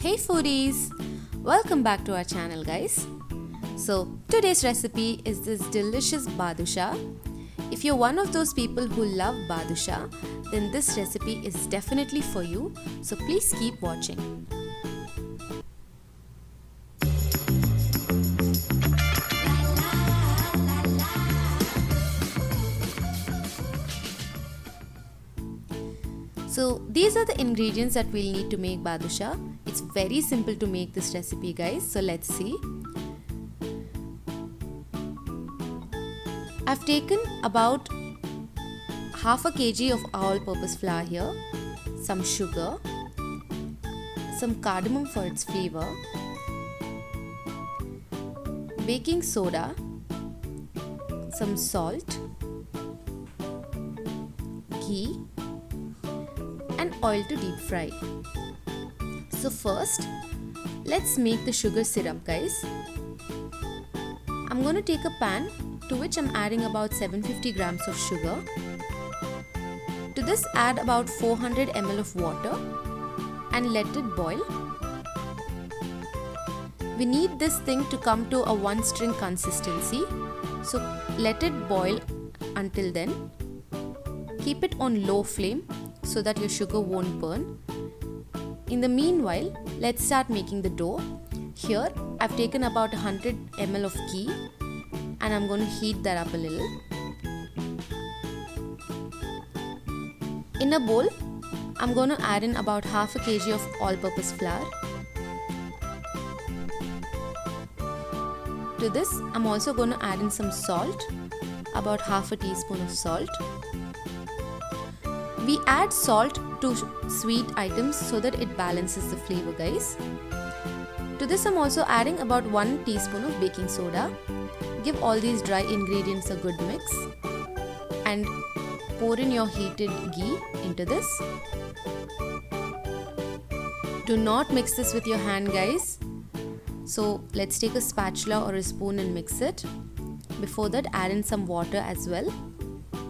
Hey foodies! Welcome back to our channel, guys. So today's recipe is this delicious badusha. If you're one of those people who love badusha, then this recipe is definitely for you. So please keep watching. So these are the ingredients that we'll need to make badusha. It's very simple to make this recipe, guys. So let's see. I've taken about half a kg of all-purpose flour here, some sugar, some cardamom for its flavor, baking soda, some salt, ghee, and oil to deep fry. So first, let's make the sugar syrup, guys. I'm going to take a pan to which I'm adding about 750 grams of sugar. To this, add about 400 ml of water and let it boil. We need this thing to come to a one string consistency, so let it boil until then. Keep it on low flame so that your sugar won't burn. In the meanwhile, let's start making the dough. Here, I've taken about 100 ml of ghee and I'm going to heat that up a little. In a bowl, I'm going to add in about half a kg of all-purpose flour. To this, I'm also going to add in some salt, about half a teaspoon of salt. We add salt to sweet items so that it balances the flavor, guys. To this, I'm also adding about 1 teaspoon of baking soda. Give all these dry ingredients a good mix and pour in your heated ghee into this. Do not mix this with your hand, guys. So let's take a spatula or a spoon and mix it. Before that, add in some water as well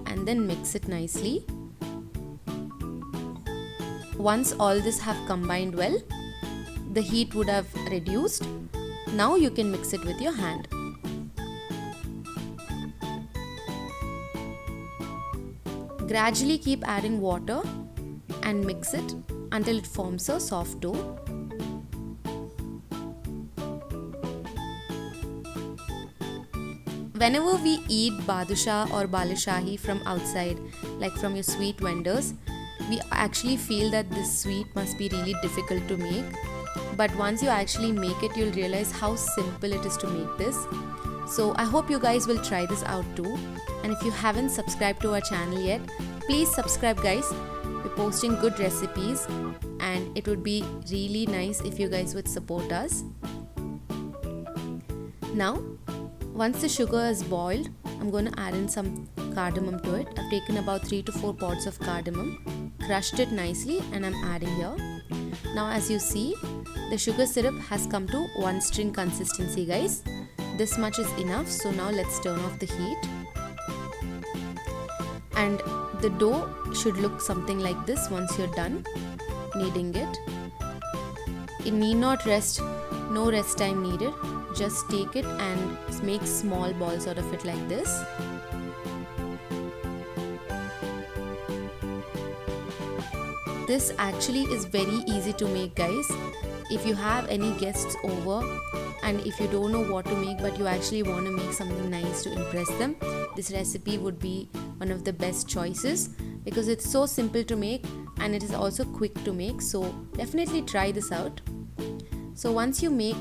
and then mix it nicely. Once all this have combined well, the heat would have reduced. Now you can mix it with your hand. Gradually keep adding water and mix it until it forms a soft dough. Whenever we eat badusha or balushahi from outside, like from your sweet vendors, we actually feel that this sweet must be really difficult to make. But once you actually make it, you'll realize how simple it is to make this. So I hope you guys will try this out too. And if you haven't subscribed to our channel yet, please subscribe, guys. We're posting good recipes and it would be really nice if you guys would support us. Now, once the sugar is boiled, I'm going to add in some cardamom to it. I've taken about 3 to 4 pods of cardamom, crushed it nicely, and I'm adding here. Now as you see, the sugar syrup has come to one string consistency, guys. This much is enough, so now let's turn off the heat. And the dough should look something like this once you're done kneading it. It need not rest, no rest time needed. Just take it and make small balls out of it like this. This actually is very easy to make, guys. If you have any guests over and if you don't know what to make but you actually want to make something nice to impress them, this recipe would be one of the best choices because it's so simple to make and it is also quick to make. So definitely try this out. So once you make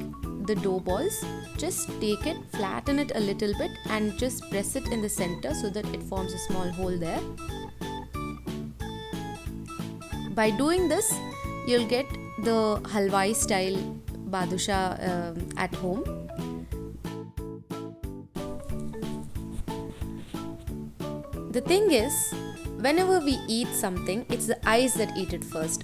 the dough balls, just take it, flatten it a little bit and just press it in the center so that it forms a small hole there. By doing this, you'll get the halwai style badusha at home. The thing is, whenever we eat something, it's the eyes that eat it first.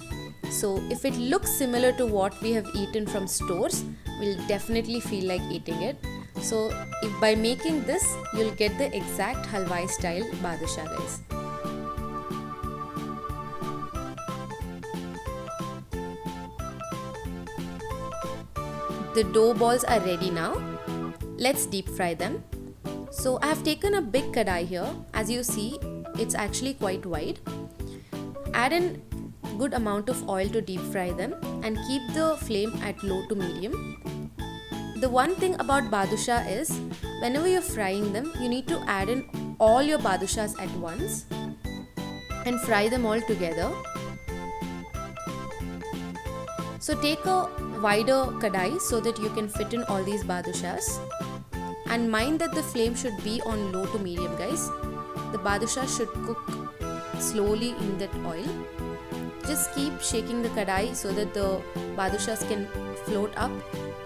So if it looks similar to what we have eaten from stores, we'll definitely feel like eating it. So if by making this, you'll get the exact halwai style badusha, guys. The dough balls are ready now. Let's deep fry them. So I have taken a big kadai here. As you see, it's actually quite wide. Add in good amount of oil to deep fry them and keep the flame at low to medium. The one thing about badusha is, whenever you're frying them, you need to add in all your badushas at once and fry them all together. So take a wider kadai so that you can fit in all these badushas. And mind that the flame should be on low to medium, guys. The badusha should cook slowly in that oil. Just keep shaking the kadai so that the badushas can float up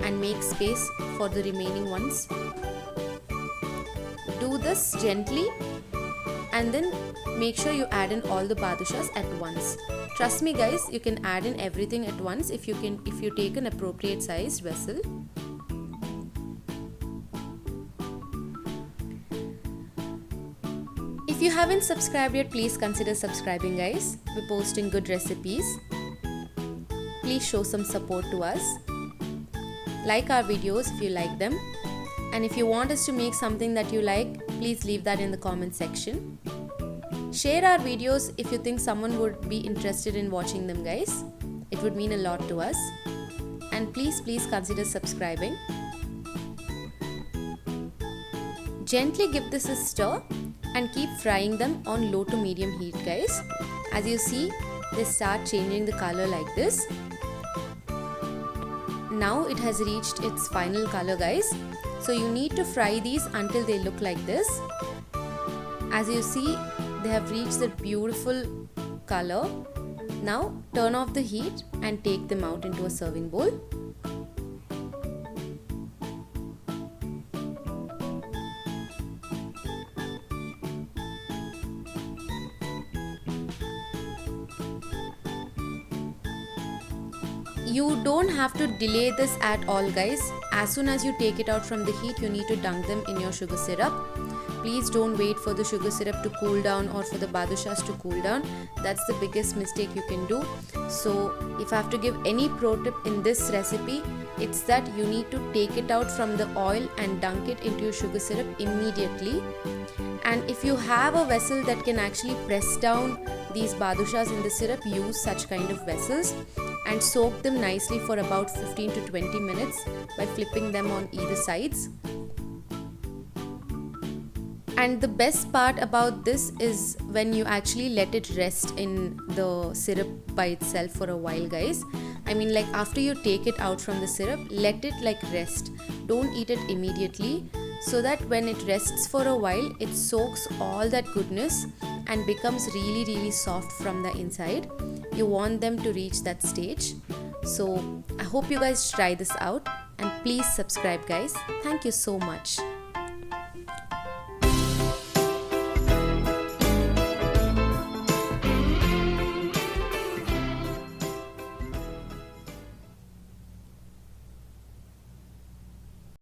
and make space for the remaining ones. Do this gently and then make sure you add in all the badushas at once. Trust me guys, you can add in everything at once if you take an appropriate sized vessel. If you haven't subscribed yet, please consider subscribing guys. We're posting good recipes. Please show some support to us. Like our videos if you like them. And if you want us to make something that you like, please leave that in the comment section. Share our videos if you think someone would be interested in watching them guys. It would mean a lot to us. And please consider subscribing. Gently give this a stir and keep frying them on low to medium heat guys. As you see, they start changing the color like this. Now it has reached its final color guys. So you need to fry these until they look like this. As you see, they have reached that beautiful color. Now turn off the heat and take them out into a serving bowl. You don't have to delay this at all guys. As soon as you take it out from the heat, you need to dunk them in your sugar syrup. Please don't wait for the sugar syrup to cool down or for the badushas to cool down. That's the biggest mistake you can do. So if I have to give any pro tip in this recipe, it's that you need to take it out from the oil and dunk it into your sugar syrup immediately. And if you have a vessel that can actually press down these badushas in the syrup, use such kind of vessels and soak them nicely for about 15 to 20 minutes by flipping them on either sides. And the best part about this is when you actually let it rest in the syrup by itself for a while guys. I mean, like after you take it out from the syrup, let it like rest. Don't eat it immediately, so that when it rests for a while, it soaks all that goodness and becomes really soft from the inside. You want them to reach that stage. So I hope you guys try this out and please subscribe guys. Thank you so much.